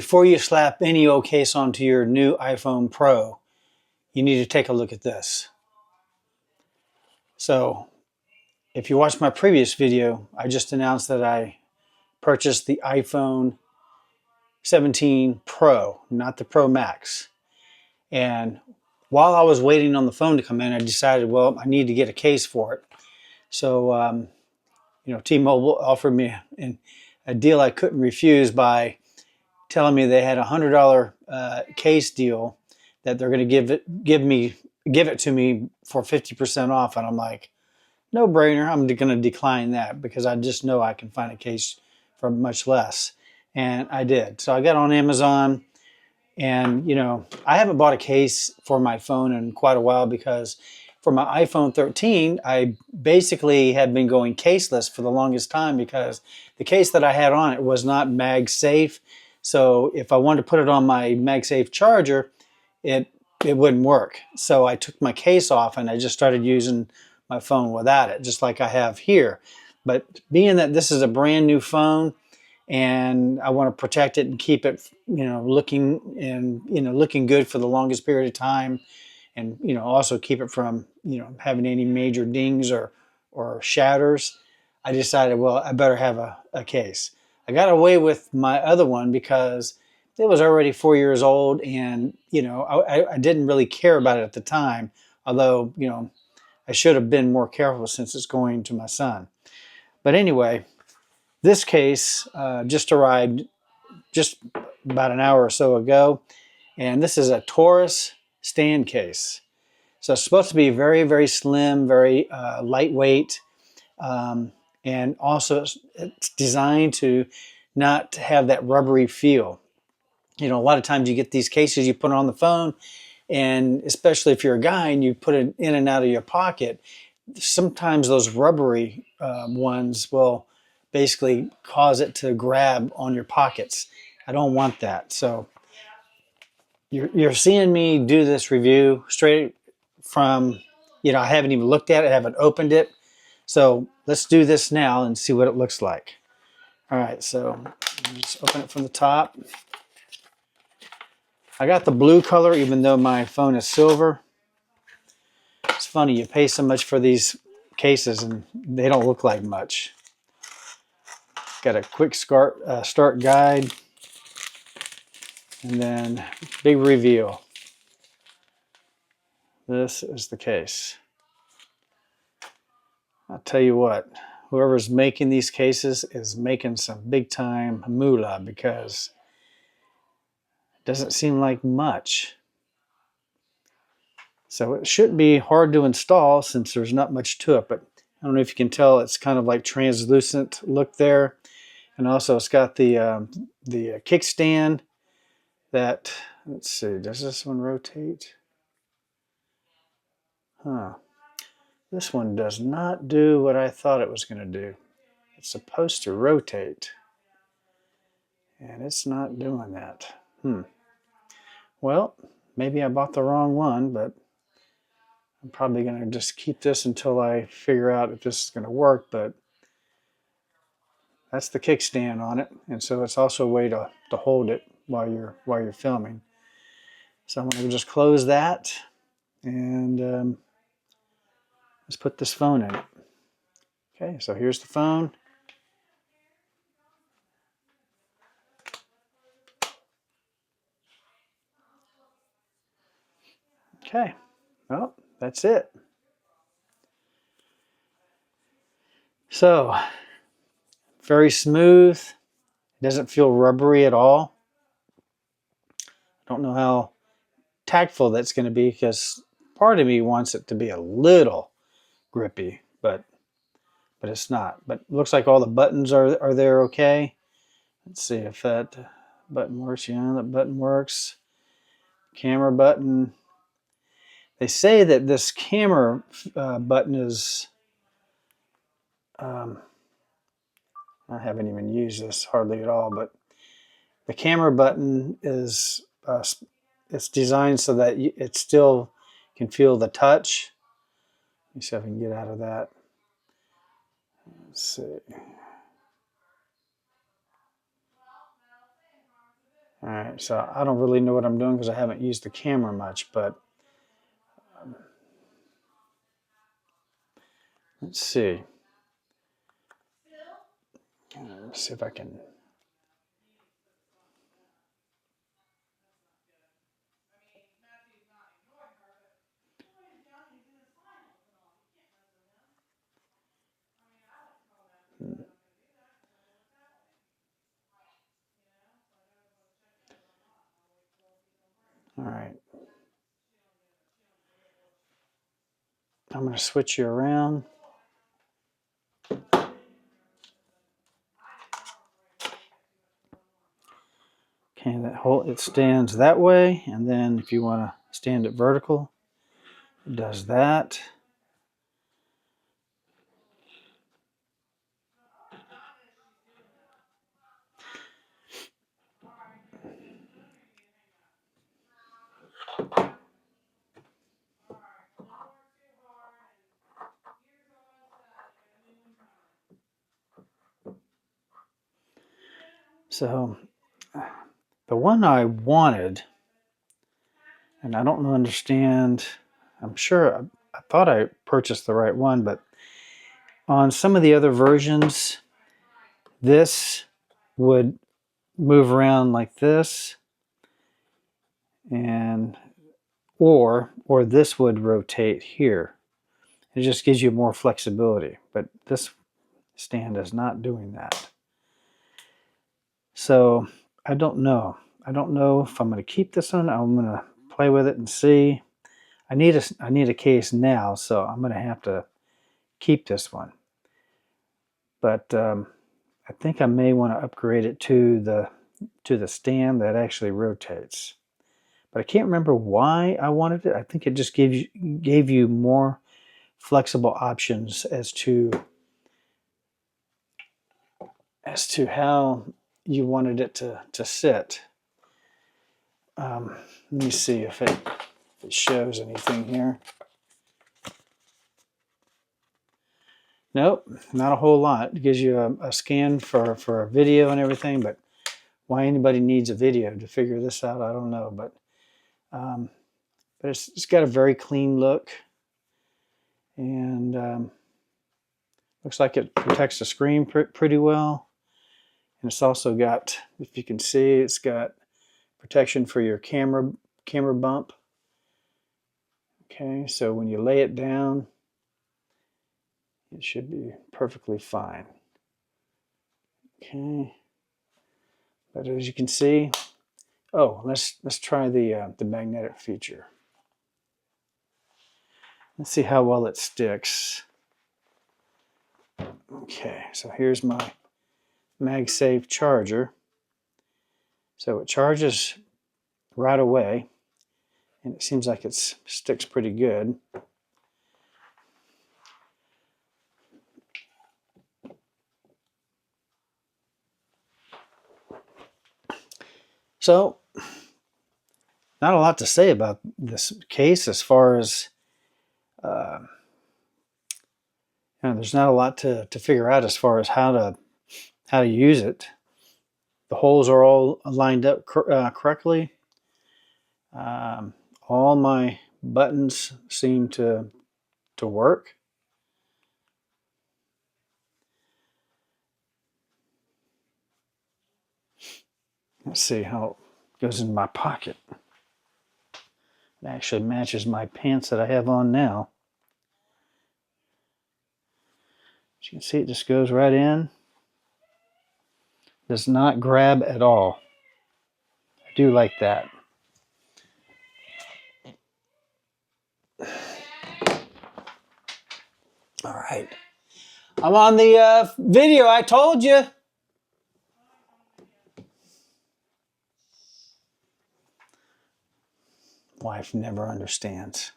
Before you slap any old case onto your new iPhone Pro, you need to take a look at this. So, if you watched my previous video, I just announced that I purchased the iPhone 17 Pro, not the Pro Max. And while I was waiting on the phone to come in, I decided, well, I need to get a case for it. So, T-Mobile offered me a deal I couldn't refuse by telling me they had a $100 case deal that they're going to give it to me for 50% off. And I'm like, no brainer. I'm going to decline that because I just know I can find a case for much less. And I did. So I got on Amazon, and I haven't bought a case for my phone in quite a while because for my iPhone 13, I basically had been going caseless for the longest time because the case that I had on it was not MagSafe. So if I wanted to put it on my MagSafe charger, it wouldn't work. So I took my case off and I just started using my phone without it, just like I have here. But being that this is a brand new phone and I want to protect it and keep it, looking good for the longest period of time, and also keep it from having any major dings or shatters, I decided, well, I better have a case. I got away with my other one because it was already 4 years old, and I didn't really care about it at the time, although I should have been more careful since it's going to my son. But anyway, this case just arrived just about an hour or so ago, and this is a Taurus stand case. So it's supposed to be very, very slim, very lightweight, and also it's designed to not have that rubbery feel. A lot of times you get these cases, you put it on the phone, and especially if you're a guy and you put it in and out of your pocket, sometimes those rubbery ones will basically cause it to grab on your pockets. I don't want that. So you're seeing me do this review straight from, I haven't even looked at it, I haven't opened it. So let's do this now and see what it looks like. All right, so let's open it from the top. I got the blue color, even though my phone is silver. It's funny, you pay so much for these cases and they don't look like much. Got a quick start guide, and then big reveal. This is the case. I'll tell you what, whoever's making these cases is making some big time moolah because it doesn't seem like much. So it shouldn't be hard to install since there's not much to it, but I don't know if you can tell, it's kind of like translucent look there. And also it's got the kickstand that, let's see, does this one rotate? Huh. This one does not do what I thought it was going to do. It's supposed to rotate, and it's not doing that. Well, maybe I bought the wrong one, but I'm probably going to just keep this until I figure out if this is going to work. But that's the kickstand on it, and so it's also a way to hold it while you're filming. So I'm going to just close that, and let's put this phone in it. Okay, so here's the phone. Okay, well, that's it. So, very smooth. It doesn't feel rubbery at all. I don't know how tactful that's going to be because part of me wants it to be a little grippy, but it's not. But it looks like all the buttons are there okay. Let's see if that button works. Yeah, that button works. Camera button. They say that this camera button is, I haven't even used this hardly at all, but the camera button is it's designed so that it still can feel the touch. Let me see if I can get out of that. Let's see. All right, so I don't really know what I'm doing because I haven't used the camera much, but let's see. Let's see if I can. All right. I'm going to switch you around. Okay, it stands that way, and then if you want to stand it vertical, it does that. So the one I wanted, and I don't understand, I'm sure I thought I purchased the right one, but on some of the other versions, this would move around like this, and or this would rotate here. It just gives you more flexibility, but this stand is not doing that. So I don't know. I don't know if I'm going to keep this one. I'm going to play with it and see. I need a case now, so I'm going to have to keep this one. But I think I may want to upgrade it to the stand that actually rotates. But I can't remember why I wanted it. I think it just gave you more flexible options as to how you wanted it to sit. Let me see if it shows anything here. Nope, not a whole lot. It gives you a scan for a video and everything, but why anybody needs a video to figure this out, I don't know. But it's got a very clean look, and looks like it protects the screen pretty well. And it's also got, if you can see, it's got protection for your camera bump. Okay, so when you lay it down, it should be perfectly fine. Okay, but as you can see, oh, let's try the magnetic feature. Let's see how well it sticks. Okay, so here's my MagSafe charger. So it charges right away, and it seems like it sticks pretty good. So, not a lot to say about this case as far as, there's not a lot to figure out as far as how to use it. The holes are all lined up correctly. All my buttons seem to work. Let's see how it goes in my pocket. It actually matches my pants that I have on now. As you can see, it just goes right in. Does not grab at all. I do like that. All right. I'm on the video, I told you. Wife never understands.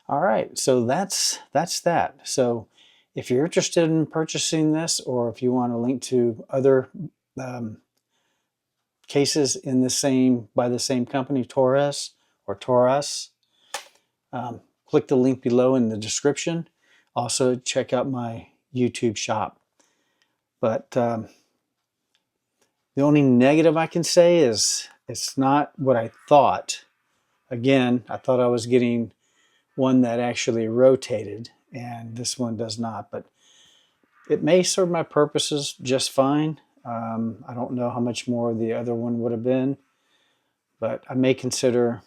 All right, so that's that. So if you're interested in purchasing this, or if you want a link to other cases in by the same company, Torras or Torras, click the link below in the description. Also, check out my YouTube shop. But The only negative I can say is it's not what I thought. Again, I thought I was getting one that actually rotated, and this one does not, but it may serve my purposes just fine. I don't know how much more the other one would have been, but I may consider,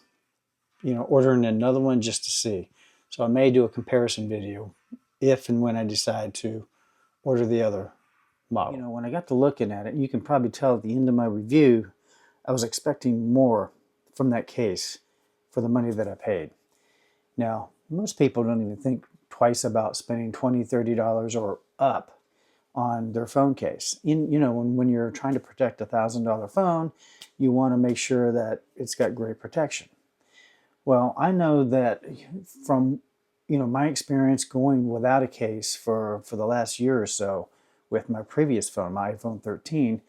ordering another one just to see. So I may do a comparison video if and when I decide to order the other model. When I got to looking at it, you can probably tell at the end of my review, I was expecting more from that case for the money that I paid. Now, most people don't even think twice about spending $20, $30 or up on their phone case. When you're trying to protect a $1,000 phone, you want to make sure that it's got great protection. Well, I know that from my experience going without a case for the last year or so with my previous phone, my iPhone 13,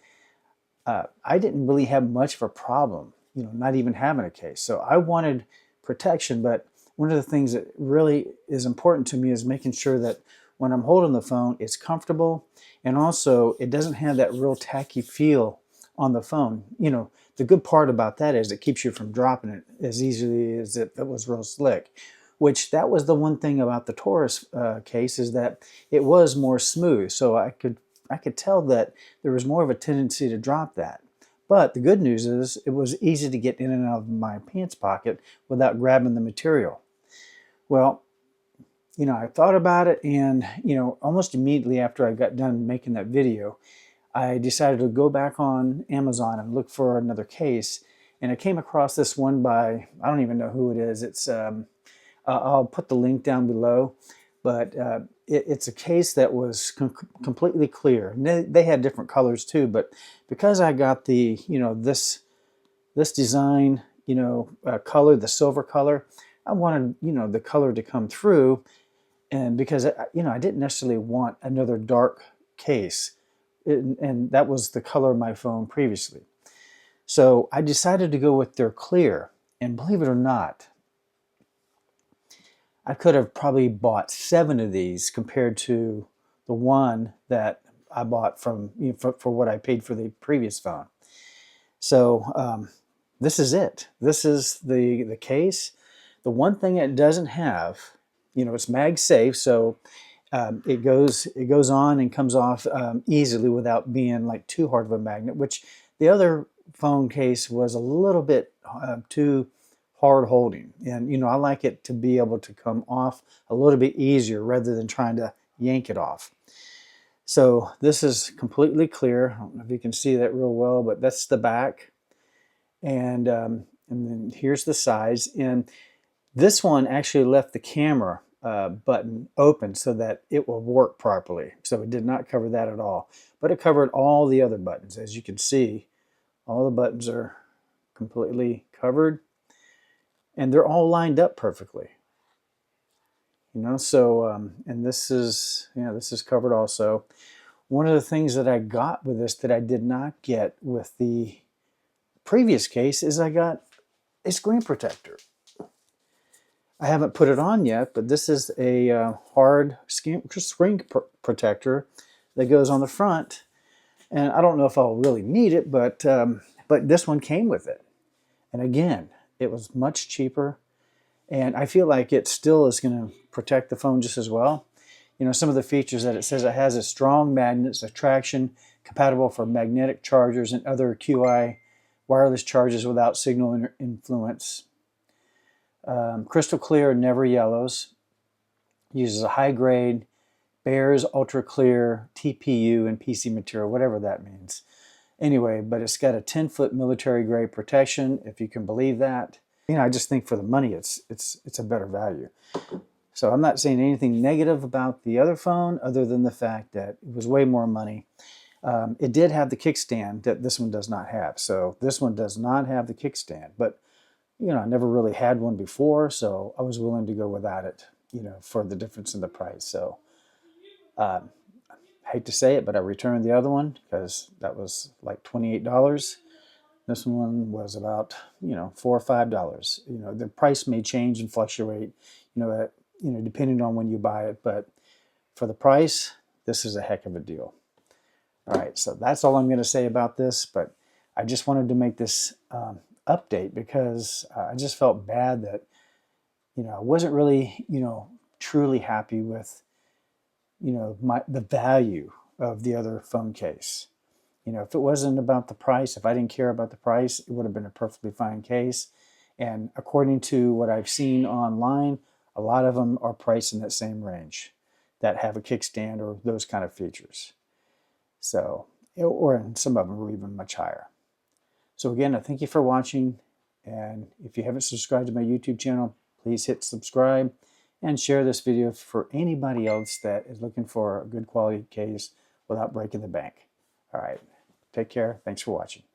I didn't really have much of a problem, not even having a case. So I wanted protection, but one of the things that really is important to me is making sure that when I'm holding the phone, it's comfortable, and also it doesn't have that real tacky feel on the phone. The good part about that is it keeps you from dropping it as easily as if it was real slick, which that was the one thing about the Taurus case, is that it was more smooth. So I could tell that there was more of a tendency to drop that. But the good news is it was easy to get in and out of my pants pocket without grabbing the material. Well, I thought about it, and, almost immediately after I got done making that video, I decided to go back on Amazon and look for another case. And I came across this one by, I don't even know who it is. It's, I'll put the link down below, but it's a case that was completely clear. And they had different colors too, but because I got the, this design, color, the silver color, I wanted, the color to come through. And because, I didn't necessarily want another dark case. And that was the color of my phone previously. So I decided to go with their clear. And believe it or not, I could have probably bought 7 of these compared to the one that I bought from, for what I paid for the previous phone. So this is it. This is the case. The one thing it doesn't have, it's MagSafe, so it goes on and comes off easily without being like too hard of a magnet, which the other phone case was a little bit too hard holding. And I like it to be able to come off a little bit easier rather than trying to yank it off. So this is completely clear. I don't know if you can see that real well, but that's the back. And then here's the sides. And this one actually left the camera button open so that it will work properly. So it did not cover that at all, but it covered all the other buttons. As you can see, all the buttons are completely covered, and they're all lined up perfectly. So and this is covered also. One of the things that I got with this that I did not get with the previous case is I got a screen protector. I haven't put it on yet, but this is a hard screen protector that goes on the front. And I don't know if I'll really need it, but this one came with it. And again, it was much cheaper. And I feel like it still is going to protect the phone just as well. Some of the features that it says it has: a strong magnets, attraction, compatible for magnetic chargers and other QI wireless charges without signal influence. Crystal clear, never yellows. Uses a high grade, bears ultra clear TPU and PC material, whatever that means. Anyway, but it's got a 10-foot military grade protection, if you can believe that. I just think for the money, it's a better value. So I'm not saying anything negative about the other phone other than the fact that it was way more money. It did have the kickstand that this one does not have. So this one does not have the kickstand, but I never really had one before, so I was willing to go without it, for the difference in the price. So I hate to say it, but I returned the other one because that was like $28. This one was about, $4 or $5. The price may change and fluctuate, depending on when you buy it. But for the price, this is a heck of a deal. All right, so that's all I'm going to say about this, but I just wanted to make this update because I just felt bad that, I wasn't really, truly happy with, the value of the other phone case. If it wasn't about the price, if I didn't care about the price, it would have been a perfectly fine case. And according to what I've seen online, a lot of them are priced in that same range that have a kickstand or those kind of features. So, or some of them are even much higher. So again, I thank you for watching. And if you haven't subscribed to my YouTube channel, please hit subscribe and share this video for anybody else that is looking for a good quality case without breaking the bank. All right. Take care. Thanks for watching.